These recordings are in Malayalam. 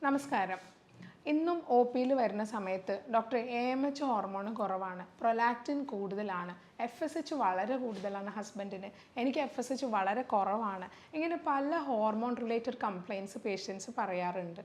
നമസ്കാരം. ഇന്നും ഒ പിയിൽ വരുന്ന സമയത്ത് ഡോക്ടർ AMH ഹോർമോൺ കുറവാണ്, പ്രൊലാക്റ്റിൻ കൂടുതലാണ്, FSH വളരെ കൂടുതലാണ് ഹസ്ബൻഡിന്, എനിക്ക് FSH വളരെ കുറവാണ്, ഇങ്ങനെ പല ഹോർമോൺ റിലേറ്റഡ് കംപ്ലയിൻറ്റ്സ് പേഷ്യൻസ് പറയാറുണ്ട്.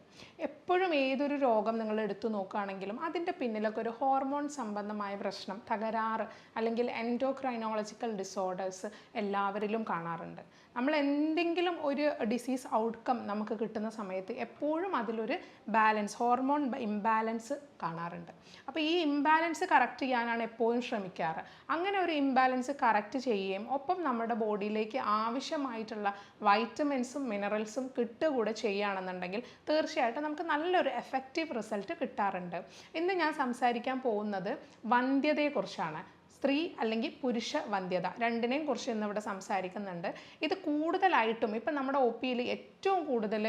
എപ്പോഴും ഏതൊരു രോഗം നിങ്ങൾ എടുത്തു നോക്കുകയാണെങ്കിലും അതിൻ്റെ പിന്നിലൊക്കെ ഒരു ഹോർമോൺ സംബന്ധമായ പ്രശ്നം, തകരാറ് അല്ലെങ്കിൽ എൻഡോക്രൈനോളജിക്കൽ ഡിസോർഡേഴ്സ് എല്ലാവരിലും കാണാറുണ്ട്. നമ്മൾ എന്തെങ്കിലും ഒരു ഡിസീസ് ഔട്ട്കം നമുക്ക് കിട്ടുന്ന സമയത്ത് എപ്പോഴും അതിലൊരു ബാലൻസ്, ഹോർമോൺ ഇംബാലൻസ് കാണാറുണ്ട്. അപ്പോൾ ഈ ഇംബാലൻസ് കറക്റ്റ് ചെയ്യാനാണ് എപ്പോഴും ശ്രമിക്കാറ്. അങ്ങനെ ഒരു ഇംബാലൻസ് കറക്റ്റ് ചെയ്യുകയും ഒപ്പം നമ്മുടെ ബോഡിയിലേക്ക് ആവശ്യമായിട്ടുള്ള വൈറ്റമിൻസും മിനറൽസും കിട്ടുകൂടെ ചെയ്യുകയാണെന്നുണ്ടെങ്കിൽ തീർച്ചയായിട്ടും നമുക്ക് നല്ലൊരു എഫക്റ്റീവ് റിസൾട്ട് കിട്ടാറുണ്ട്. ഇന്ന് ഞാൻ സംസാരിക്കാൻ പോകുന്നത് വന്ധ്യതയെക്കുറിച്ചാണ്. സ്ത്രീ അല്ലെങ്കിൽ പുരുഷ വന്ധ്യത രണ്ടിനെയും കുറിച്ച് ഇന്നിവിടെ സംസാരിക്കുന്നുണ്ട്. ഇത് കൂടുതലായിട്ടും ഇപ്പം നമ്മുടെ ഒ പിയിൽ ഏറ്റവും കൂടുതൽ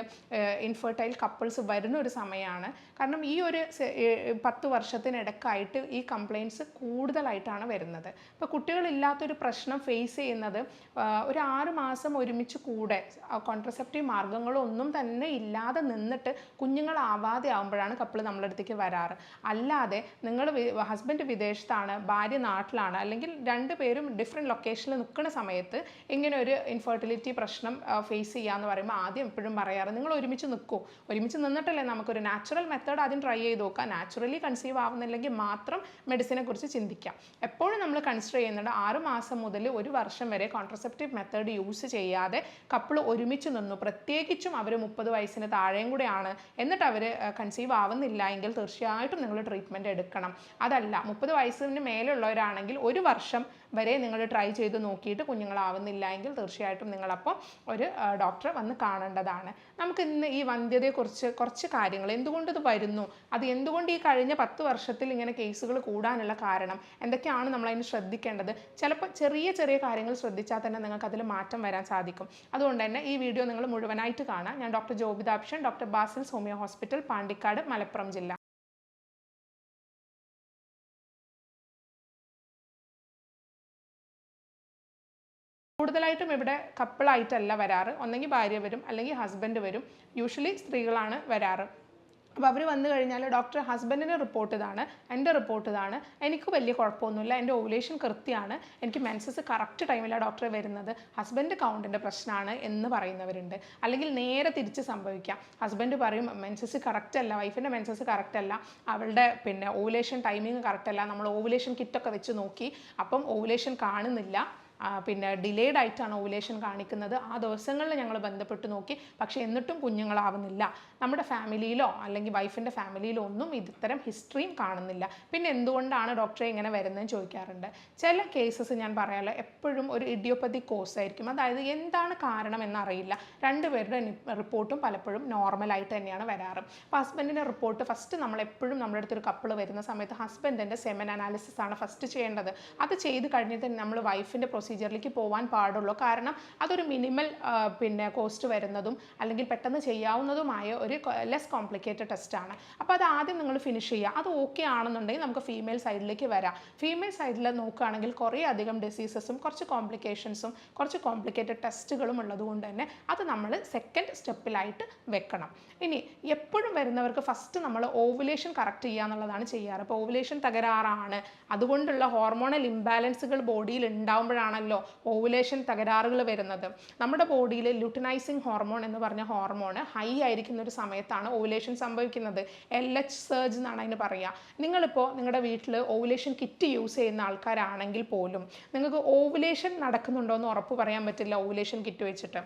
ഇൻഫെർട്ടൈൽ കപ്പിൾസ് വരുന്ന ഒരു സമയമാണ്. കാരണം ഈ ഒരു 10 വർഷത്തിനിടക്കായിട്ട് ഈ കംപ്ലയിൻറ്റ്സ് കൂടുതലായിട്ടാണ് വരുന്നത്. ഇപ്പോൾ കുട്ടികളില്ലാത്തൊരു പ്രശ്നം ഫേസ് ചെയ്യുന്നത് ഒരു 6 മാസം ഒരുമിച്ച് കൂടെ കോൺട്രസെപ്റ്റീവ് മാർഗ്ഗങ്ങളൊന്നും തന്നെ ഇല്ലാതെ നിന്നിട്ട് കുഞ്ഞുങ്ങളാവാതെ ആകുമ്പോഴാണ് കപ്പിൾ നമ്മുടെ അടുത്തേക്ക് വരാറ്. അല്ലാതെ നിങ്ങൾ ഹസ്ബൻഡ് വിദേശത്താണ്, ഭാര്യ നാട്ടിലാണ്, അല്ലെങ്കിൽ രണ്ടുപേരും ഡിഫറെൻറ്റ് ലൊക്കേഷനിൽ നിൽക്കുന്ന സമയത്ത് ഇങ്ങനെ ഒരു ഇൻഫെർട്ടിലിറ്റി പ്രശ്നം ഫേസ് ചെയ്യാന്ന് പറയുമ്പോൾ ആദ്യം എപ്പോഴും പറയാറ് നിങ്ങൾ ഒരുമിച്ച് നിൽക്കൂ, ഒരുമിച്ച് നിന്നിട്ടല്ലേ നമുക്കൊരു നാച്ചുറൽ മെത്തേഡ് ആദ്യം ട്രൈ ചെയ്ത് നോക്കാം, നാച്ചുറലി കൺസീവ് ആവുന്നില്ലെങ്കിൽ മാത്രം മെഡിസിനെ കുറിച്ച് ചിന്തിക്കാം. എപ്പോഴും നമ്മൾ കൺസിഡർ ചെയ്യുന്നുണ്ട് 6 മാസം മുതൽ 1 വർഷം വരെ കോൺട്രസെപ്റ്റീവ് മെത്തേഡ് യൂസ് ചെയ്യാതെ കപ്പിൾ ഒരുമിച്ച് നിന്നു, പ്രത്യേകിച്ചും അവർ 30 വയസ്സിന് താഴെയും കൂടെയാണ്, എന്നിട്ട് അവർ കൺസീവ് ആവുന്നില്ല എങ്കിൽ തീർച്ചയായിട്ടും നിങ്ങൾ ട്രീറ്റ്മെൻറ്റ് എടുക്കണം. അതല്ല 30 വയസ്സിന് മേലുള്ളവരാണെങ്കിൽ 1 വർഷം വരെ നിങ്ങൾ ട്രൈ ചെയ്ത് നോക്കിയിട്ട് കുഞ്ഞുങ്ങളാവുന്നില്ല എങ്കിൽ തീർച്ചയായിട്ടും നിങ്ങളപ്പോൾ ഒരു ഡോക്ടറെ വന്ന് കാണേണ്ടതാണ്. നമുക്ക് ഇന്ന് ഈ വന്ധ്യതയെക്കുറിച്ച് കുറച്ച് കാര്യങ്ങൾ, എന്തുകൊണ്ട് ഇത് വരുന്നു, അത് എന്തുകൊണ്ട് ഈ കഴിഞ്ഞ 10 വർഷത്തിൽ ഇങ്ങനെ കേസുകൾ കൂടാനുള്ള കാരണം എന്തൊക്കെയാണ് നമ്മൾ അതിന് ശ്രദ്ധിക്കേണ്ടത്. ചിലപ്പോൾ ചെറിയ ചെറിയ കാര്യങ്ങൾ ശ്രദ്ധിച്ചാൽ തന്നെ നിങ്ങൾക്ക് അതിൽ മാറ്റം വരാൻ സാധിക്കും. അതുകൊണ്ട് തന്നെ ഈ വീഡിയോ നിങ്ങൾ മുഴുവനായിട്ട് കാണാം. ഞാൻ ഡോക്ടർ ജോബിതാപ്ഷൻ, doctor Basil homeo hospital, Pandikkad, Malappuram ജില്ല. കൂടുതലായിട്ടും ഇവിടെ കപ്പിളായിട്ടല്ല വരാറ്, ഒന്നെങ്കിൽ ഭാര്യ വരും അല്ലെങ്കിൽ ഹസ്ബൻഡ് വരും, യൂഷ്വലി സ്ത്രീകളാണ് വരാറ്. അപ്പോൾ അവർ വന്നു കഴിഞ്ഞാൽ ഡോക്ടർ ഹസ്ബൻഡിൻ്റെ റിപ്പോർട്ട് ഇതാണ്, എൻ്റെ റിപ്പോർട്ട് ഇതാണ്, എനിക്ക് വലിയ കുഴപ്പമൊന്നുമില്ല, എൻ്റെ ഓവുലേഷൻ കൃത്യമാണ്, എനിക്ക് മെൻസസ് കറക്റ്റ് ടൈമിലാണ് ഡോക്ടർ വരുന്നത്, ഹസ്ബൻഡ് കൗണ്ടിൻ്റെ പ്രശ്നമാണ് എന്ന് പറയുന്നവരുണ്ട്. അല്ലെങ്കിൽ നേരെ തിരിച്ച് സംഭവിക്കാം, ഹസ്ബൻഡ് പറയും മെൻസസ് കറക്റ്റ് അല്ല, വൈഫിൻ്റെ മെൻസസ് കറക്റ്റ് അല്ല, അവളുടെ ഓവുലേഷൻ ടൈമിങ് കറക്റ്റ് അല്ല, നമ്മൾ ഓവുലേഷൻ കിറ്റൊക്കെ വെച്ച് നോക്കി അപ്പം ഓവുലേഷൻ കാണുന്നില്ല, ഡിലേഡ് ആയിട്ടാണ് ഓവുലേഷൻ കാണിക്കുന്നത്, ആ ദിവസങ്ങളിൽ ഞങ്ങൾ ബന്ധപ്പെട്ട് നോക്കി പക്ഷേ എന്നിട്ടും കുഞ്ഞുങ്ങളാവുന്നില്ല, നമ്മുടെ ഫാമിലിയിലോ അല്ലെങ്കിൽ വൈഫിൻ്റെ ഫാമിലിയിലോ ഒന്നും ഇത്തരം ഹിസ്റ്ററിയും കാണുന്നില്ല, പിന്നെ എന്തുകൊണ്ടാണ് ഡോക്ടറെ ഇങ്ങനെ വരുന്നതെന്ന് ചോദിക്കാറുണ്ട്. ചില കേസസ് ഞാൻ പറയാമല്ലോ എപ്പോഴും ഒരു ഇഡിയോപ്പതിക് കോസ് ആയിരിക്കും, അതായത് എന്താണ് കാരണം എന്നറിയില്ല, രണ്ടുപേരുടെ റിപ്പോർട്ടും പലപ്പോഴും നോർമലായിട്ട് തന്നെയാണ് വരാറ്. അപ്പോൾ ഹസ്ബൻഡിൻ്റെ റിപ്പോർട്ട് ഫസ്റ്റ് നമ്മളെപ്പോഴും നമ്മുടെ അടുത്തൊരു കപ്പിൾ വരുന്ന സമയത്ത് ഹസ്ബൻഡിൻ്റെ സെമൻ അനാലിസിസ് ആണ് ഫസ്റ്റ് ചെയ്യേണ്ടത്. അത് ചെയ്ത് കഴിഞ്ഞിട്ട് നമ്മൾ വൈഫിൻ്റെ പ്രൊസീജിയറിലേക്ക് പോകാൻ പാടുള്ളൂ. കാരണം അതൊരു മിനിമൽ കോസ്റ്റ് വരുന്നതും അല്ലെങ്കിൽ പെട്ടെന്ന് ചെയ്യാവുന്നതുമായ ഒരു ലെസ് കോംപ്ലിക്കേറ്റഡ് ടെസ്റ്റാണ്. അപ്പോൾ അത് ആദ്യം നിങ്ങൾ ഫിനിഷ് ചെയ്യുക. അത് ഓക്കെ ആണെന്നുണ്ടെങ്കിൽ നമുക്ക് ഫീമെയിൽ സൈഡിലേക്ക് വരാം. ഫീമെയിൽ സൈഡിൽ നോക്കുകയാണെങ്കിൽ കുറേ അധികം ഡിസീസസും കുറച്ച് കോംപ്ലിക്കേഷൻസും കുറച്ച് കോംപ്ലിക്കേറ്റഡ് ടെസ്റ്റുകളും ഉള്ളതുകൊണ്ട് തന്നെ അത് നമ്മൾ സെക്കൻഡ് സ്റ്റെപ്പിലായിട്ട് വെക്കണം. ഇനി എപ്പോഴും വരുന്നവർക്ക് ഫസ്റ്റ് നമ്മൾ ഓവുലേഷൻ കറക്റ്റ് ചെയ്യുക എന്നുള്ളതാണ് ചെയ്യാറ്. അപ്പോൾ ഓവുലേഷൻ തകരാറാണ്, അതുകൊണ്ടുള്ള ഹോർമോണൽ ഇംബാലൻസുകൾ ബോഡിയിൽ ഉണ്ടാകുമ്പോഴാണല്ലോ ഓവുലേഷൻ തകരാറുകൾ വരുന്നത്. നമ്മുടെ ബോഡിയിൽ ലുട്ടിനൈസിങ് ഹോർമോൺ എന്ന് പറഞ്ഞ ഹോർമോൺ ഹൈ ആയിരിക്കുന്ന ഒരു സമയത്താണ് ഓവുലേഷൻ സംഭവിക്കുന്നത്. LH സർജ് എന്നാണ് അതിന് പറയുക. നിങ്ങളിപ്പോൾ നിങ്ങളുടെ വീട്ടിൽ ഓവുലേഷൻ കിറ്റ് യൂസ് ചെയ്യുന്ന ആൾക്കാരാണെങ്കിൽ പോലും നിങ്ങൾക്ക് ഓവുലേഷൻ നടക്കുന്നുണ്ടോ എന്ന് ഉറപ്പ് പറയാൻ പറ്റില്ല. ഓവുലേഷൻ കിറ്റ് വെച്ചിട്ട്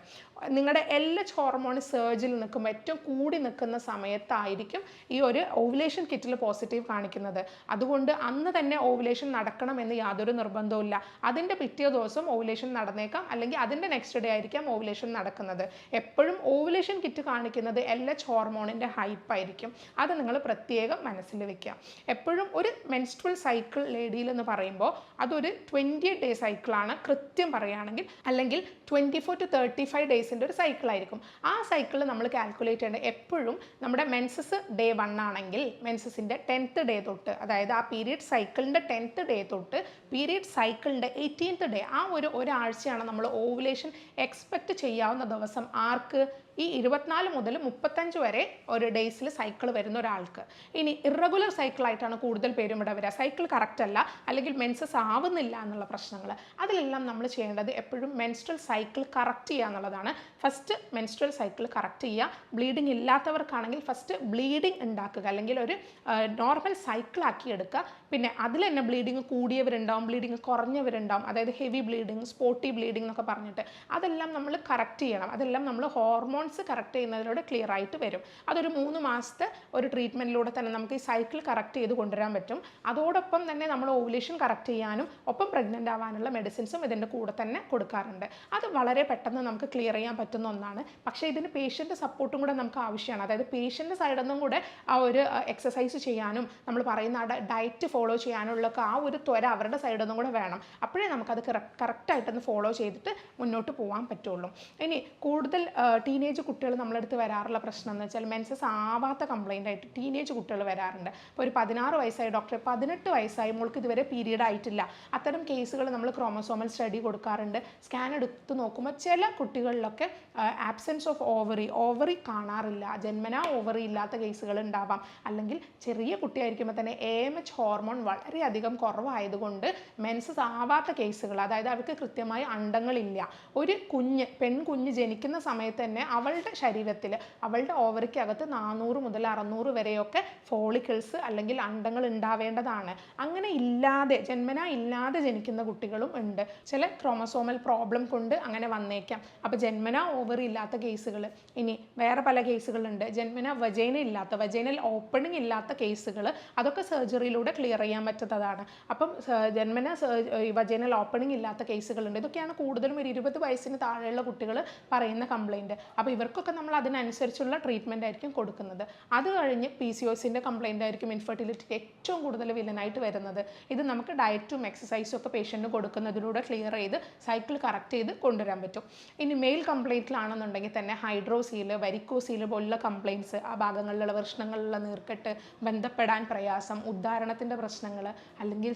നിങ്ങളുടെ LH ഹോർമോൺ സർജിൽ നിൽക്കുമ്പോൾ ഏറ്റവും കൂടി നിൽക്കുന്ന സമയത്തായിരിക്കും ഈ ഒരു ഓവുലേഷൻ കിറ്റിൽ പോസിറ്റീവ് കാണിക്കുന്നത്. അതുകൊണ്ട് അന്ന് തന്നെ ഓവുലേഷൻ നടക്കണമെന്ന് യാതൊരു നിർബന്ധവുമില്ല. അതിൻ്റെ പിറ്റേ ദിവസം ഓവുലേഷൻ നടന്നേക്കാം, അല്ലെങ്കിൽ അതിൻ്റെ നെക്സ്റ്റ് ഡേ ആയിരിക്കാം ഓവുലേഷൻ നടക്കുന്നത്. എപ്പോഴും ഓവുലേഷൻ കിറ്റ് കാണിക്കുന്നത് LH ഹോർമോണിൻ്റെ ഹൈപ്പായിരിക്കും. അത് നിങ്ങൾ പ്രത്യേകം മനസ്സിൽ വെക്കുക. എപ്പോഴും ഒരു മെൻസ്ട്രൽ സൈക്കിൾ ലേഡിയിൽ എന്ന് പറയുമ്പോൾ അതൊരു 20 ഡേ സൈക്കിളാണ് കൃത്യം പറയുകയാണെങ്കിൽ, അല്ലെങ്കിൽ 24 to 35 ഡേയ്സിൻ്റെ ഒരു സൈക്കിളായിരിക്കും. ആ സൈക്കിൾ നമ്മൾ കാൽക്കുലേറ്റ് ചെയ്യേണ്ടത് എപ്പോഴും നമ്മുടെ മെൻസസ് ഡേ 1 ആണെങ്കിൽ മെൻസസിൻ്റെ 10th ഡേ തൊട്ട്, അതായത് ആ പീരിയഡ് സൈക്കിളിൻ്റെ 10th ഡേ തൊട്ട് പീരിയഡ് സൈക്കിളിൻ്റെ 18th ഡേ, ആ ഒരാഴ്ചയാണ് നമ്മൾ ഓവുലേഷൻ എക്സ്പെക്റ്റ് ചെയ്യാവുന്ന ദിവസം. ആർക്ക്? ഈ 24 മുതൽ 35 വരെ ഒരു ഡേയ്സിൽ സൈക്കിൾ വരുന്ന ഒരാൾക്ക്. ഇനി ഇറഗുലർ സൈക്കിളായിട്ടാണ് കൂടുതൽ പേരും ഇവിടെ വരിക, സൈക്കിൾ കറക്റ്റ് അല്ല അല്ലെങ്കിൽ മെൻസസ് ആവുന്നില്ല എന്നുള്ള പ്രശ്നങ്ങൾ. അതിലെല്ലാം നമ്മൾ ചെയ്യേണ്ടത് എപ്പോഴും മെൻസ്ട്രൽ സൈക്കിൾ കറക്റ്റ് ചെയ്യുക എന്നുള്ളതാണ്. ഫസ്റ്റ് മെൻസ്ട്രൽ സൈക്കിൾ കറക്റ്റ് ചെയ്യുക. ബ്ലീഡിങ് ഇല്ലാത്തവർക്കാണെങ്കിൽ ഫസ്റ്റ് ബ്ലീഡിങ് ഉണ്ടാക്കുക, അല്ലെങ്കിൽ ഒരു നോർമൽ സൈക്കിളാക്കി എടുക്കുക. പിന്നെ അതിൽ തന്നെ ബ്ലീഡിങ് കൂടിയവരുണ്ടാവും, ബ്ലീഡിങ് കുറഞ്ഞവരുണ്ടാവും, അതായത് ഹെവി ബ്ലീഡിങ്, സ്പോട്ടി ബ്ലീഡിങ് എന്നൊക്കെ പറഞ്ഞിട്ട് അതെല്ലാം നമ്മൾ കറക്റ്റ് ചെയ്യണം. അതെല്ലാം നമ്മൾ ഹോർമോൺസ് കറക്റ്റ് ചെയ്യുന്നതിലൂടെ ക്ലിയർ ആയിട്ട് വരും. അതൊരു 3 മാസത്തെ ഒരു ട്രീറ്റ്മെൻറ്റിലൂടെ തന്നെ നമുക്ക് ഈ സൈക്കിൾ കറക്റ്റ് ചെയ്ത് കൊണ്ടുവരാൻ പറ്റും. അതോടൊപ്പം തന്നെ നമ്മൾ ഓവുലേഷൻ കറക്റ്റ് ചെയ്യാനും ഒപ്പം പ്രഗ്നൻ്റ് ആവാനുള്ള മെഡിസിൻസും ഇതിൻ്റെ കൂടെ തന്നെ കൊടുക്കാറുണ്ട്. അത് വളരെ പെട്ടെന്ന് നമുക്ക് ക്ലിയർ ചെയ്യാൻ പറ്റുന്ന ഒന്നാണ്. പക്ഷേ ഇതിന് പേഷ്യൻ്റ് സപ്പോർട്ടും കൂടെ നമുക്ക് ആവശ്യമാണ്. അതായത് പേഷ്യൻ്റ് സൈഡിൽ നിന്നും കൂടെ ആ ഒരു എക്സസൈസ് ചെയ്യാനും നമ്മൾ പറയുന്ന ഡയറ്റ് ഫോളോ ചെയ്യാനുള്ളൊക്കെ ആ ഒരു ത്വര അവരുടെ സൈഡിൽ നിന്നും കൂടെ വേണം. അപ്പോഴേ നമുക്കത് കറക്റ്റായിട്ടൊന്ന് ഫോളോ ചെയ്തിട്ട് മുന്നോട്ട് പോകാൻ പറ്റുള്ളൂ. ഇനി കൂടുതൽ ടീനേജ് കുട്ടികൾ നമ്മളടുത്ത് വരാറുള്ള പ്രശ്നം എന്ന് വെച്ചാൽ മെൻസസ് ആവാത്ത കംപ്ലൈൻ്റ് ആയിട്ട് ടീനേജ് കുട്ടികൾ വരാറുണ്ട്. ഇപ്പോൾ ഒരു 16 വയസ്സായി ഡോക്ടറെ 18 വയസ്സായി മോൾക്ക് ഇതുവരെ പീരീഡ് ആയിട്ടില്ല. അത്തരം കേസുകൾ നമ്മൾ ക്രോമസോമൽ സ്റ്റഡി കൊടുക്കാറുണ്ട്. സ്കാൻ എടുത്ത് നോക്കുമ്പോൾ ചില കുട്ടികളിലൊക്കെ ആബ്സെൻസ് ഓഫ് ഓവറി കാണാറില്ല, ജന്മനാ ഓവറി ഇല്ലാത്ത കേസുകൾ ഉണ്ടാവാം. അല്ലെങ്കിൽ ചെറിയ കുട്ടിയായിരിക്കുമ്പോൾ തന്നെ AMH ഹോർമോൺ വളരെയധികം കുറവായതുകൊണ്ട് മെൻസസ് ആവാത്ത കേസുകൾ, അതായത് അവർക്ക് കൃത്യമായി അണ്ടങ്ങളില്ല. ഒരു പെൺകുഞ്ഞ് ജനിക്കുന്ന സമയത്ത് തന്നെ അവളുടെ ശരീരത്തിൽ അവളുടെ ഓവറിക്കകത്ത് 400 മുതൽ 600 വരെയൊക്കെ ഫോളിക്കിൾസ് അല്ലെങ്കിൽ അണ്ടങ്ങൾ ഉണ്ടാവേണ്ടതാണ്. അങ്ങനെ ജന്മനാ ഇല്ലാതെ ജനിക്കുന്ന കുട്ടികളും ഉണ്ട്. ചില ക്രോമസോമൽ പ്രോബ്ലം കൊണ്ട് അങ്ങനെ വന്നേക്കാം. അപ്പോൾ ജന്മനാ ഓവറി ഇല്ലാത്ത കേസുകൾ. ഇനി വേറെ പല കേസുകളുണ്ട്, ജന്മനാ വജൈനൽ ഓപ്പണിംഗ് ഇല്ലാത്ത കേസുകൾ. അതൊക്കെ സർജറിയിലൂടെ ക്ലിയർ ചെയ്യാൻ പറ്റുന്നതാണ്. അപ്പം ജന്മനാ വജൈനൽ ഓപ്പണിംഗ് ഇല്ലാത്ത കേസുകളുണ്ട്. ഇതൊക്കെയാണ് കൂടുതലും ഒരു 20 വയസ്സിന് താഴെയുള്ള കുട്ടികൾ പറയുന്ന കംപ്ലൈൻറ്റ്. അപ്പോൾ ഇവർക്കൊക്കെ നമ്മൾ അതിനനുസരിച്ചുള്ള ട്രീറ്റ്മെൻ്റ് ആയിരിക്കും കൊടുക്കുന്നത്. അത് കഴിഞ്ഞ് PCOSൻ്റെ കംപ്ലൈൻ്റ് ആയിരിക്കും ഇൻഫെർട്ടിലിറ്റിക്ക് ഏറ്റവും കൂടുതൽ വില്ലനായിട്ട് വരുന്നത്. ഇത് നമുക്ക് ഡയറ്റും എക്സസൈസും ഒക്കെ പേഷ്യൻറ്റിന് കൊടുക്കുന്നതിലൂടെ ക്ലിയർ ചെയ്ത് സൈക്കിൾ കറക്റ്റ് ചെയ്ത് കൊണ്ടുവരാൻ പറ്റും. ഇനി മെയിൽ കംപ്ലൈൻറ്റിലാണെന്നുണ്ടെങ്കിൽ തന്നെ ഹൈഡ്രോസീൽ, വരിക്കോസീൽ പോലുള്ള കംപ്ലൈൻറ്റ്സ്, ആ ഭാഗങ്ങളിലുള്ള വൃഷ്ണങ്ങളിലുള്ള നീർക്കെട്ട്, ബന്ധപ്പെടാൻ പ്രയാസം, ഉദ്ധാരണത്തിൻ്റെ പ്രശ്നങ്ങൾ, അല്ലെങ്കിൽ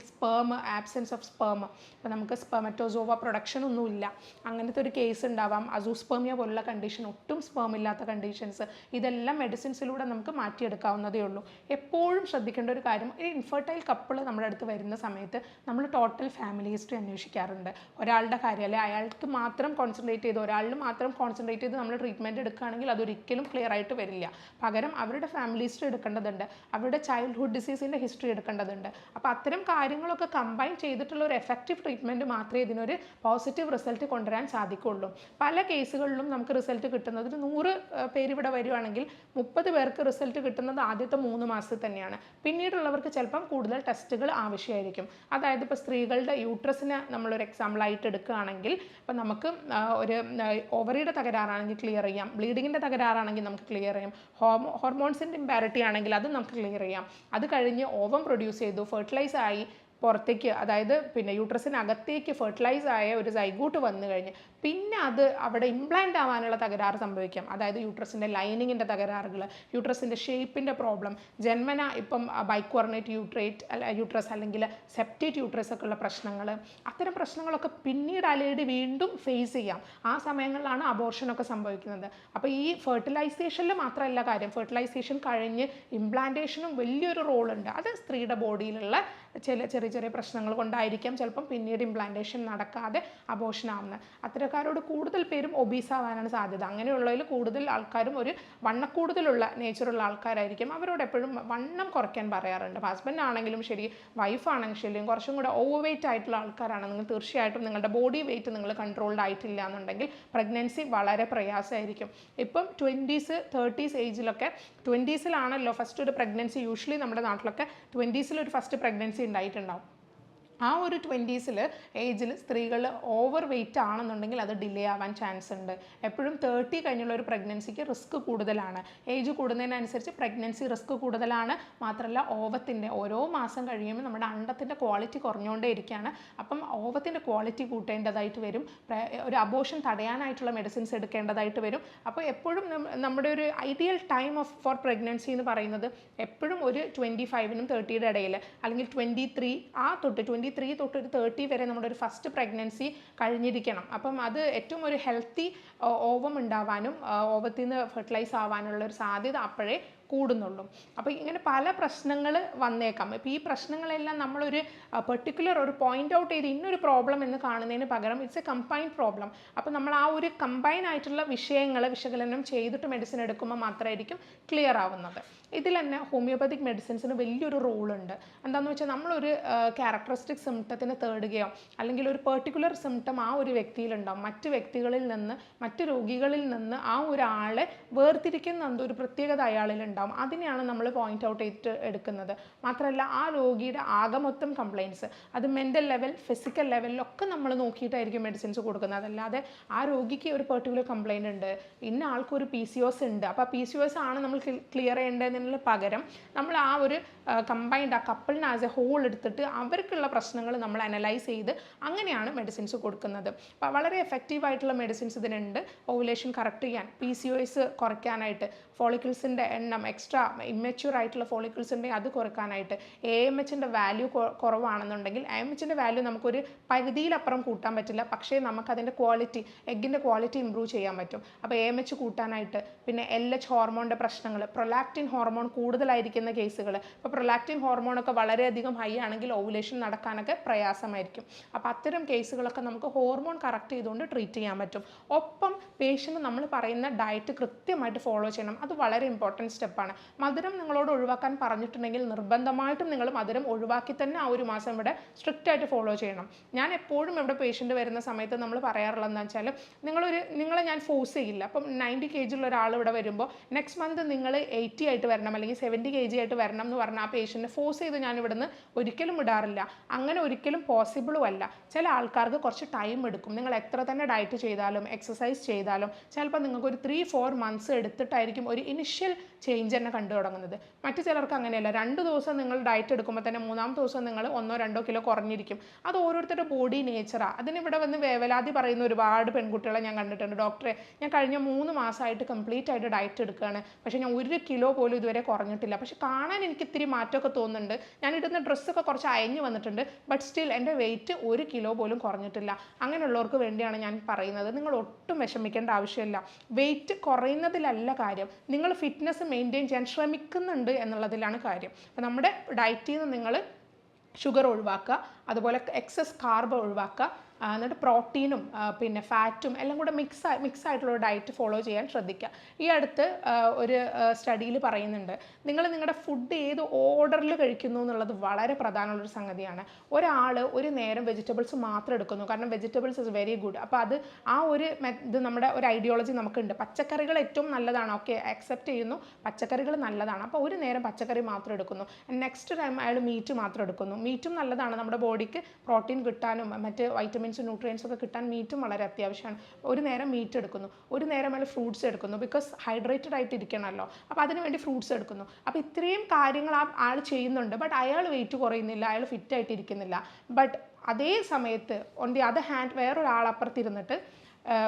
ആബ്സെൻസ് ഓഫ് സ്പേം. ഇപ്പോൾ നമുക്ക് സ്പെർമറ്റോസോവ പ്രൊഡക്ഷൻ ഒന്നുമില്ല, അങ്ങനത്തെ ഒരു കേസ് ഉണ്ടാവാം. അസൂസ്പെർമിയ പോലുള്ള കണ്ടീഷൻ, ഒട്ടും സ്പേം ഇല്ലാത്ത കണ്ടീഷൻസ്, ഇതെല്ലാം മെഡിസിൻസിലൂടെ നമുക്ക് മാറ്റിയെടുക്കാവുന്നതേ ഉള്ളൂ. എപ്പോഴും ശ്രദ്ധിക്കേണ്ട ഒരു കാര്യം, ഒരു ഇൻഫെർട്ടൈൽ കപ്പിൾ നമ്മുടെ അടുത്ത് വരുന്ന സമയത്ത് നമ്മൾ ടോട്ടൽ ഫാമിലി ഹിസ്റ്ററി അന്വേഷിക്കാറുണ്ട്. ഒരാളുടെ കാര്യം അല്ലെ അയാൾക്ക് മാത്രം കോൺസെൻട്രേറ്റ് ചെയ്ത് ഒരാളിൽ മാത്രം കോൺസെൻട്രേറ്റ് ചെയ്ത് നമ്മൾ ട്രീറ്റ്മെൻറ്റ് എടുക്കുകയാണെങ്കിൽ അതൊരിക്കലും ക്ലിയർ ആയിട്ട് വരില്ല. പകരം അവരുടെ ഫാമിലി ഹിസ്റ്ററി എടുക്കേണ്ടതുണ്ട്, അവരുടെ ചൈൽഡ്ഹുഡ് ഡിസീസിൻ്റെ ഹിസ്റ്ററി എടുക്കേണ്ടതുണ്ട്. അപ്പോൾ അത്തരം കാര്യങ്ങളൊക്കെ കമ്പൈൻ ചെയ്തിട്ടുള്ള ഒരു എഫക്റ്റീവ് ട്രീറ്റ്മെൻറ്റ് മാത്രമേ ഇതിനൊരു പോസിറ്റീവ് റിസൾട്ട് കൊണ്ടുവരാൻ സാധിക്കുള്ളൂ. പല കേസുകളിലും നമുക്ക് റിസൾട്ട് കിട്ടുന്നത് 100 പേര് ഇവിടെ വരുവാണെങ്കിൽ 30 പേർക്ക് റിസൾട്ട് കിട്ടുന്നത് ആദ്യത്തെ 3 മാസത്തിൽ തന്നെയാണ്. പിന്നീടുള്ളവർക്ക് ചിലപ്പം കൂടുതൽ ടെസ്റ്റുകൾ ആവശ്യമായിരിക്കും. അതായത് ഇപ്പോൾ സ്ത്രീകളുടെ യൂട്രസിനെ നമ്മളൊരു എക്സാമ്പിളായിട്ട് എടുക്കുകയാണെങ്കിൽ, ഇപ്പോൾ നമുക്ക് ഒരു ഓവറിയുടെ തകരാറാണെങ്കിൽ ക്ലിയർ ചെയ്യാം, ബ്ലീഡിങ്ങിൻ്റെ തകരാറാണെങ്കിൽ നമുക്ക് ക്ലിയർ ചെയ്യാം, ഹോർമോൺസിൻ്റെ ഇമ്പാരിറ്റി ആണെങ്കിൽ അതും നമുക്ക് ക്ലിയർ ചെയ്യാം. അത് കഴിഞ്ഞ് ഓവം പ്രൊഡ്യൂസ് ചെയ്തു, ഫെർട്ടിലൈസ് ആയി, പുറത്തേക്ക് അതായത് പിന്നെ യൂട്രസിനകത്തേക്ക് ഫെർട്ടിലൈസ് ആയ ഒരു സൈഗോട്ട് വന്നു കഴിഞ്ഞ് പിന്നെ അത് അവിടെ ഇംപ്ലാന്റ് ആവാനുള്ള തകരാറ് സംഭവിക്കാം. അതായത് യൂട്രസിൻ്റെ ലൈനിങ്ങിൻ്റെ തകരാറുകൾ, യൂട്രസിൻ്റെ ഷേപ്പിൻ്റെ പ്രോബ്ലം, ജന്മന ഇപ്പം ബൈക്വോർണേറ്റ് യൂട്രസ് അല്ലെങ്കിൽ സെപ്റ്റേറ്റ് യൂട്രസ് ഒക്കെ ഉള്ള പ്രശ്നങ്ങൾ, അത്തരം പ്രശ്നങ്ങളൊക്കെ പിന്നീട് അലൈഡ് വീണ്ടും ഫേസ് ചെയ്യാം. ആ സമയങ്ങളിലാണ് അബോർഷനൊക്കെ സംഭവിക്കുന്നത്. അപ്പോൾ ഈ ഫെർട്ടിലൈസേഷനിൽ മാത്രമല്ല കാര്യം, ഫെർട്ടിലൈസേഷൻ കഴിഞ്ഞ് ഇംപ്ലാന്റേഷനും വലിയൊരു റോളുണ്ട്. അത് സ്ത്രീയുടെ ബോഡിയിലുള്ള ചെറിയ പ്രശ്നങ്ങൾ കൊണ്ടായിരിക്കാം ചിലപ്പം പിന്നീട് ഇംപ്ലാന്റേഷൻ നടക്കാതെ അബോർഷൻ ആവുന്നത്. അത്തരക്കാരോട് കൂടുതൽ പേരും ഒബീസ് ആവാനാണ് സാധ്യത. അങ്ങനെയുള്ളതിൽ കൂടുതൽ ആൾക്കാരും ഒരു വണ്ണക്കൂടുതലുള്ള നേച്ചറുള്ള ആൾക്കാരായിരിക്കും. അവരോട് എപ്പോഴും വണ്ണം കുറയ്ക്കാൻ പറയാറുണ്ട്. ഹസ്ബൻഡ് ആണെങ്കിലും ശരി, വൈഫ് ആണെങ്കിലും ശരി, കുറച്ചും കൂടെ ഓവർ വെയിറ്റ് ആയിട്ടുള്ള ആൾക്കാരാണ് നിങ്ങൾ, തീർച്ചയായിട്ടും നിങ്ങളുടെ ബോഡി വെയിറ്റ് നിങ്ങൾ കൺട്രോൾഡ് ആയിട്ടില്ല എന്നുണ്ടെങ്കിൽ പ്രഗ്നൻസി വളരെ പ്രയാസമായിരിക്കും. ഇപ്പം 20s 30s ഏജിലൊക്കെ, 20siലാണല്ലോ ഫസ്റ്റ് ഒരു പ്രഗ്നൻസി, യൂഷ്വലി നമ്മുടെ നാട്ടിലൊക്കെ 20siൽ ഒരു ഫസ്റ്റ് പ്രഗ്നൻസി ഉണ്ടായിട്ടുണ്ടാവും. ആ ഒരു 20s ഏജിൽ സ്ത്രീകൾ ഓവർ വെയിറ്റ് ആണെന്നുണ്ടെങ്കിൽ അത് ഡിലേ ആവാൻ ചാൻസ് ഉണ്ട്. എപ്പോഴും 30 കഴിഞ്ഞുള്ള ഒരു പ്രഗ്നൻസിക്ക് റിസ്ക് കൂടുതലാണ്. ഏജ് കൂടുന്നതിനനുസരിച്ച് പ്രഗ്നൻസി റിസ്ക് കൂടുതലാണ്. മാത്രമല്ല ഓവത്തിൻ്റെ ഓരോ മാസം കഴിയുമ്പോൾ നമ്മുടെ അണ്ടത്തിൻ്റെ ക്വാളിറ്റി കുറഞ്ഞുകൊണ്ടേ ഇരിക്കുകയാണ്. അപ്പം ഓവത്തിൻ്റെ ക്വാളിറ്റി കൂട്ടേണ്ടതായിട്ട് വരും. ഒരു അബോർഷൻ തടയാനായിട്ടുള്ള മെഡിസിൻസ് എടുക്കേണ്ടതായിട്ട് വരും. അപ്പോൾ എപ്പോഴും നമ്മുടെ ഒരു ഐഡിയൽ ടൈം ഫോർ പ്രഗ്നൻസി എന്ന് പറയുന്നത് എപ്പോഴും ഒരു 25നും 30യുടെ ഇടയിൽ, അല്ലെങ്കിൽ 23 തൊട്ട് 23 23 തൊട്ട് ഒരു 30 വരെ നമ്മുടെ ഒരു ഫസ്റ്റ് പ്രഗ്നൻസി കഴിഞ്ഞിരിക്കണം. അപ്പം അത് ഏറ്റവും ഒരു ഹെൽത്തി ഓവം ഉണ്ടാവാനും ഓവത്തിൽ നിന്ന് ഫെർട്ടിലൈസ് ആവാനുള്ള ഒരു സാധ്യത അപ്പോഴേ കൂടുന്നുള്ളൂ. അപ്പോൾ ഇങ്ങനെ പല പ്രശ്നങ്ങൾ വന്നേക്കാം. ഇപ്പോൾ ഈ പ്രശ്നങ്ങളെല്ലാം നമ്മളൊരു പെർട്ടിക്കുലർ ഒരു പോയിന്റ് ഔട്ട് ചെയ്ത് ഇന്നൊരു പ്രോബ്ലം എന്ന് കാണുന്നതിന് പകരം ഇറ്റ്സ് എ കമ്പൈൻഡ് പ്രോബ്ലം. അപ്പോൾ നമ്മൾ ആ ഒരു കമ്പൈൻ ആയിട്ടുള്ള വിഷയങ്ങൾ വിശകലനം ചെയ്തിട്ട് മെഡിസിൻ എടുക്കുമ്പോൾ മാത്രമായിരിക്കും ക്ലിയർ ആവുന്നത്. ഇതിൽ തന്നെ ഹോമിയോപ്പത്തിക് മെഡിസിൻസിന് വലിയൊരു റോളുണ്ട്. എന്താണെന്ന് വെച്ചാൽ നമ്മളൊരു ക്യാരക്ടറിസ്റ്റിക് സിംറ്റത്തിന് തേടുകയോ അല്ലെങ്കിൽ ഒരു പെർട്ടിക്കുലർ സിംറ്റം ആ ഒരു വ്യക്തിയിലുണ്ടാവും, മറ്റ് വ്യക്തികളിൽ നിന്ന് മറ്റ് രോഗികളിൽ നിന്ന് ആ ഒരാളെ വേർതിരിക്കുന്ന എന്തോ ഒരു പ്രത്യേകത അയാളിലുണ്ടാവും. അതിനെയാണ് നമ്മൾ പോയിന്റ് ഔട്ട് ചെയ്തിട്ട് എടുക്കുന്നത്. മാത്രമല്ല ആ രോഗിയുടെ ആകെ മൊത്തം കംപ്ലയിൻറ്റ്സ് അത് മെൻ്റൽ ലെവൽ ഫിസിക്കൽ ലെവലിലൊക്കെ നമ്മൾ നോക്കിയിട്ടായിരിക്കും മെഡിസിൻസ് കൊടുക്കുന്നത്. അതല്ലാതെ ആ രോഗിക്ക് ഒരു പെർട്ടിക്കുലർ കംപ്ലയിൻ്റ് ഉണ്ട്, ഇന്ന ആൾക്കൊരു PCOS ഉണ്ട്, അപ്പോൾ PCOS ആണ് നമ്മൾ ക്ലിയർ ചെയ്യേണ്ടതെന്നുള്ള പകരം നമ്മൾ ആ ഒരു കമ്പൈൻഡ് ആ കപ്പിളിനെ ആസ് എ ഹോൾ എടുത്തിട്ട് അവർക്കുള്ള പ്രശ്നങ്ങൾ നമ്മൾ അനലൈസ് ചെയ്ത് അങ്ങനെയാണ് മെഡിസിൻസ് കൊടുക്കുന്നത്. അപ്പോൾ വളരെ എഫക്റ്റീവ് ആയിട്ടുള്ള മെഡിസിൻസ് ഇതിനുണ്ട്. ഓവുലേഷൻ കറക്റ്റ് ചെയ്യാൻ, PCOS കുറയ്ക്കാനായിട്ട്, ഫോളിക്കിൾസിൻ്റെ എണ്ണം എക്സ്ട്രാ ഇമ്മച്യൂർ ആയിട്ടുള്ള ഫോളിക്കിൾസിൻ്റെ അത് കുറയ്ക്കാനായിട്ട്, AMHൻ്റെ വാല്യൂ കുറവാണെന്നുണ്ടെങ്കിൽ AMHൻ്റെ വാല്യൂ നമുക്കൊരു പരിധിയിലപ്പുറം കൂട്ടാൻ പറ്റില്ല, പക്ഷേ നമുക്കതിൻ്റെ ക്വാളിറ്റി എഗ്ഗിൻ്റെ ക്വാളിറ്റി ഇമ്പ്രൂവ് ചെയ്യാൻ പറ്റും. അപ്പോൾ AMH കൂട്ടാനായിട്ട്, പിന്നെ LH ഹോർമോണിൻ്റെ പ്രശ്നങ്ങൾ, പ്രൊലാക്റ്റിൻ ഹോർമോൺ കൂടുതലായിരിക്കുന്ന കേസുകൾ, ഇപ്പോൾ പ്രൊലാക്റ്റിൻ ഹോർമോണൊക്കെ വളരെയധികം ഹൈ ആണെങ്കിൽ ഓവുലേഷൻ നടക്കാനൊക്കെ പ്രയാസമായിരിക്കും. അപ്പോൾ അത്തരം കേസുകളൊക്കെ നമുക്ക് ഹോർമോൺ കറക്റ്റ് ചെയ്തുകൊണ്ട് ട്രീറ്റ് ചെയ്യാൻ പറ്റും. ഒപ്പം പേഷ്യൻ്റ് നമ്മൾ പറയുന്ന ഡയറ്റ് കൃത്യമായിട്ട് ഫോളോ ചെയ്യണം. അത് വളരെ ഇമ്പോർട്ടൻറ്റ് സ്റ്റെപ്പാണ്. മധുരം നിങ്ങളോട് ഒഴിവാക്കാൻ പറഞ്ഞിട്ടുണ്ടെങ്കിൽ നിർബന്ധമായിട്ടും നിങ്ങൾ മധുരം ഒഴിവാക്കി തന്നെ ആ ഒരു മാസം ഇവിടെ സ്ട്രിക്റ്റ് ആയിട്ട് ഫോളോ ചെയ്യണം. ഞാൻ എപ്പോഴും ഇവിടെ പേഷ്യൻ്റ് വരുന്ന സമയത്ത് നമ്മൾ പറയാറുള്ളതെന്ന് വെച്ചാൽ നിങ്ങളെ ഞാൻ ഫോഴ്സ് ചെയ്യില്ല. അപ്പം 90 kg ഉള്ള ഒരാൾ ഇവിടെ വരുമ്പോൾ നെക്സ്റ്റ് മന്ത് നിങ്ങൾ 80 ആയിട്ട് വരണം അല്ലെങ്കിൽ 70 kg ആയിട്ട് വരണം എന്ന് പറഞ്ഞാൽ ആ പേഷ്യൻറ്റിനെ ഫോഴ്സ് ചെയ്ത് ഞാൻ ഇവിടുന്ന് ഒരിക്കലും വിടാറില്ല. അങ്ങനെ ഒരിക്കലും പോസിബിളും അല്ല. ചില ആൾക്കാർക്ക് കുറച്ച് ടൈം എടുക്കും. നിങ്ങൾ എത്ര തന്നെ ഡയറ്റ് ചെയ്താലും എക്സസൈസ് ചെയ്താലും ചിലപ്പോൾ നിങ്ങൾക്ക് ഒരു 3-4 months എടുത്തിട്ടായിരിക്കും ഒരു ഇനിഷ്യൽ ചേഞ്ച് തന്നെ കണ്ടു തുടങ്ങുന്നത്. മറ്റു ചിലർക്ക് അങ്ങനെയല്ല. 2 ദിവസം നിങ്ങൾ ഡയറ്റ് എടുക്കുമ്പോൾ തന്നെ 3-ാമത്തെ ദിവസം നിങ്ങൾ 1-2 കിലോ കുറഞ്ഞിരിക്കും. അത് ഓരോരുത്തരുടെ ബോഡി നേച്ചറാണ്. അതിനിവിടെ വന്ന് വേവലാതി പറയുന്ന ഒരുപാട് പെൺകുട്ടികളെ ഞാൻ കണ്ടിട്ടുണ്ട്. ഡോക്ടറെ, ഞാൻ കഴിഞ്ഞ 3 മാസമായിട്ട് കംപ്ലീറ്റ് ആയിട്ട് ഡയറ്റ് എടുക്കുകയാണ്, പക്ഷേ ഞാൻ 1 കിലോ പോലും ഇതുവരെ കുറഞ്ഞിട്ടില്ല, പക്ഷെ കാണാൻ എനിക്ക് ഇത്തിരി മാറ്റമൊക്കെ തോന്നുന്നുണ്ട്, ഞാൻ ഇടുന്ന ഡ്രസ്സൊക്കെ കുറച്ച് അയഞ്ഞു വന്നിട്ടുണ്ട്, ബട്ട് സ്റ്റിൽ എൻ്റെ വെയിറ്റ് 1 കിലോ പോലും കുറഞ്ഞിട്ടില്ല. അങ്ങനെയുള്ളവർക്ക് വേണ്ടിയാണ് ഞാൻ പറയുന്നത്, നിങ്ങൾ ഒട്ടും വിഷമിക്കേണ്ട ആവശ്യമില്ല. വെയിറ്റ് കുറയുന്നതിലല്ല കാര്യം, നിങ്ങൾ ഫിറ്റ്നസ് മെയിൻറ്റെയിൻ ചെയ്യാൻ ശ്രമിക്കുന്നുണ്ട് എന്നുള്ളതിലാണ് കാര്യം. അപ്പോൾ നമ്മുടെ ഡയറ്റിൽ നിന്ന് നിങ്ങൾ ഷുഗർ ഒഴിവാക്കുക, അതുപോലെ എക്സസ് കാർബ് ഒഴിവാക്കുക, എന്നിട്ട് പ്രോട്ടീനും പിന്നെ ഫാറ്റും എല്ലാം കൂടെ മിക്സ് ആയിട്ടുള്ള ഡയറ്റ് ഫോളോ ചെയ്യാൻ ശ്രദ്ധിക്കുക. ഈ അടുത്ത് ഒരു സ്റ്റഡിയിൽ പറയുന്നുണ്ട്, നിങ്ങൾ നിങ്ങളുടെ ഫുഡ് ഏത് ഓർഡറിൽ കഴിക്കുന്നു എന്നുള്ളത് വളരെ പ്രധാനമുള്ളൊരു സംഗതിയാണ്. ഒരാൾ ഒരു നേരം വെജിറ്റബിൾസ് മാത്രം എടുക്കുന്നു, കാരണം വെജിറ്റബിൾസ് ഇസ് വെരി ഗുഡ്. അപ്പോൾ അത് ആ ഒരു ഇത് നമ്മുടെ ഒരു ഐഡിയോളജി നമുക്കുണ്ട്. പച്ചക്കറികൾ ഏറ്റവും നല്ലതാണ്, ഓക്കെ, അക്സെപ്റ്റ് ചെയ്യുന്നു, പച്ചക്കറികൾ നല്ലതാണ്. അപ്പോൾ ഒരു നേരം പച്ചക്കറി മാത്രം എടുക്കുന്നു, നെക്സ്റ്റ് ടൈം അയാൾ മീറ്റ് മാത്രം എടുക്കുന്നു. മീറ്റും നല്ലതാണ്, നമ്മുടെ ബോഡിക്ക് പ്രോട്ടീൻ കിട്ടാനും മറ്റ് വൈറ്റമിൻസ് ന്യൂട്രിയൻസ് ഒക്കെ കിട്ടാൻ മീറ്റും വളരെ അത്യാവശ്യമാണ്. ഒരു നേരം മീറ്റ് എടുക്കുന്നു, ഒരു നേരം അയാൾ ഫ്രൂട്ട്സ് എടുക്കുന്നു, ബിക്കോസ് ഹൈഡ്രേറ്റഡ് ആയിട്ട് ഇരിക്കണമല്ലോ, അപ്പോൾ അതിനുവേണ്ടി ഫ്രൂട്ട്സ് എടുക്കുന്നു. അപ്പോൾ ഇത്രയും കാര്യങ്ങൾ ആ ആൾ ചെയ്യുന്നുണ്ട്, ബട്ട് അയാൾ വെയിറ്റ് കുറയുന്നില്ല, അയാൾ ഫിറ്റായിട്ട് ഇരിക്കുന്നില്ല. ബട്ട് അതേ സമയത്ത് ഓൺ ദി അതർ ഹാൻഡ് വേറൊരാൾ അപ്പുറത്തിരുന്നിട്ട്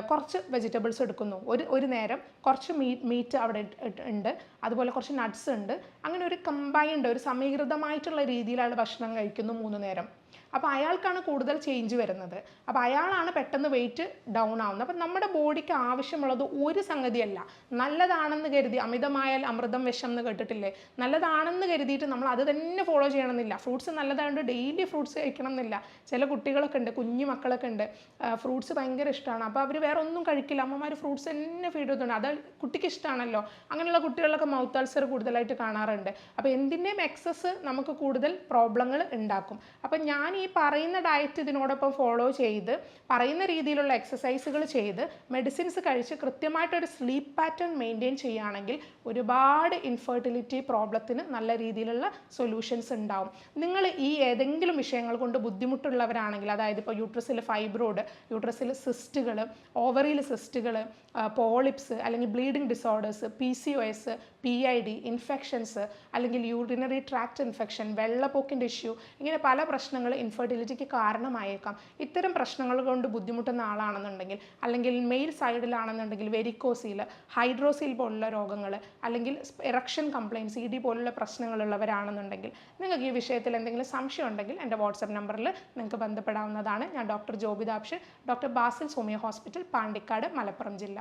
കുറച്ച് വെജിറ്റബിൾസ് എടുക്കുന്നു, ഒരു നേരം കുറച്ച് മീറ്റ് അവിടെ ഉണ്ട്, അതുപോലെ കുറച്ച് നട്ട്സ് ഉണ്ട്, അങ്ങനെ ഒരു കമ്പൈൻഡ് ഒരു സമീകൃതമായിട്ടുള്ള രീതിയിലുള്ള ഭക്ഷണം കഴിക്കുന്നു 3 നേരം. അപ്പോൾ അയാൾക്കാണ് കൂടുതൽ ചേഞ്ച് വരുന്നത്. അപ്പോൾ അയാളാണ് പെട്ടെന്ന് വെയിറ്റ് ഡൗൺ ആവുന്നത്. അപ്പം നമ്മുടെ ബോഡിക്ക് ആവശ്യമുള്ളത് ഒരു സംഗതിയല്ല. നല്ലതാണെന്ന് കരുതി, അമിതമായാൽ അമൃതം വിഷം എന്ന് കേട്ടിട്ടില്ലേ, നല്ലതാണെന്ന് കരുതിയിട്ട് നമ്മൾ അത് തന്നെ ഫോളോ ചെയ്യണമെന്നില്ല. ഫ്രൂട്ട്സ് നല്ലതായതുകൊണ്ട് ഡെയിലി ഫ്രൂട്ട്സ് കഴിക്കണം എന്നില്ല. ചില കുട്ടികളൊക്കെ ഉണ്ട്, കുഞ്ഞു മക്കളൊക്കെ ഉണ്ട്, ഫ്രൂട്ട്സ് ഭയങ്കര ഇഷ്ടമാണ്, അപ്പോൾ അവർ വേറെ ഒന്നും കഴിക്കില്ല, അമ്മമാർ ഫ്രൂട്ട്സ് തന്നെ ഫീഡ് ചെയ്തുകൊണ്ട്, അത് കുട്ടിക്ക് ഇഷ്ടമാണല്ലോ. അങ്ങനെയുള്ള കുട്ടികളിലൊക്കെ മൗത്ത് അൾസർ കൂടുതലായിട്ട് കാണാറുണ്ട്. അപ്പോൾ എന്തിൻ്റെയും എക്സസ് നമുക്ക് കൂടുതൽ പ്രോബ്ലങ്ങൾ ഉണ്ടാക്കും. അപ്പം ഞാൻ ഈ പറയുന്ന ഡയറ്റ് ഇതിനോടൊപ്പം ഫോളോ ചെയ്ത് പറയുന്ന രീതിയിലുള്ള എക്സസൈസുകൾ ചെയ്ത് മെഡിസിൻസ് കഴിച്ച് കൃത്യമായിട്ടൊരു സ്ലീപ്പ് പാറ്റേൺ മെയിൻറ്റെയിൻ ചെയ്യുകയാണെങ്കിൽ ഒരുപാട് ഇൻഫെർട്ടിലിറ്റി പ്രോബ്ലത്തിന് നല്ല രീതിയിലുള്ള സൊല്യൂഷൻസ് ഉണ്ടാവും. നിങ്ങൾ ഈ ഏതെങ്കിലും വിഷയങ്ങൾ കൊണ്ട് ബുദ്ധിമുട്ടുള്ളവരാണെങ്കിൽ, അതായത് ഇപ്പോൾ യൂട്രസിൽ ഫൈബ്രോയിഡ്, യൂട്രസിൽ സിസ്റ്റുകൾ, ഓവറിയിൽ സിസ്റ്റുകൾ, പോളിപ്സ് അല്ലെങ്കിൽ bleeding disorders, PCOS, PID, infections, അല്ലെങ്കിൽ യൂറിനറി ട്രാക്ട് ഇൻഫെക്ഷൻ, വെള്ളപ്പൊക്കിൻ്റെ ഇഷ്യൂ, ഇങ്ങനെ പല പ്രശ്നങ്ങൾ ഇൻഫെർട്ടിലിറ്റിക്ക് കാരണമായേക്കാം. ഇത്തരം പ്രശ്നങ്ങൾ കൊണ്ട് ബുദ്ധിമുട്ടുന്ന ആളാണെന്നുണ്ടെങ്കിൽ, അല്ലെങ്കിൽ മെയിൽ സൈഡിലാണെന്നുണ്ടെങ്കിൽ വെരിക്കോസീൽ, ഹൈഡ്രോസീൽ പോലുള്ള രോഗങ്ങൾ, അല്ലെങ്കിൽ എറക്ഷൻ കംപ്ലയിൻസ്, CD പോലുള്ള പ്രശ്നങ്ങളുള്ളവരാണെന്നുണ്ടെങ്കിൽ, നിങ്ങൾക്ക് ഈ വിഷയത്തിൽ എന്തെങ്കിലും സംശയം ഉണ്ടെങ്കിൽ എൻ്റെ വാട്സപ്പ് നമ്പറിൽ നിങ്ങൾക്ക് ബന്ധപ്പെടാവുന്നതാണ്. ഞാൻ ഡോക്ടർ ജോബിതാബ്ഷ്, doctor Basil's homeo hospital, Pandikkad, Malappuram ജില്ല.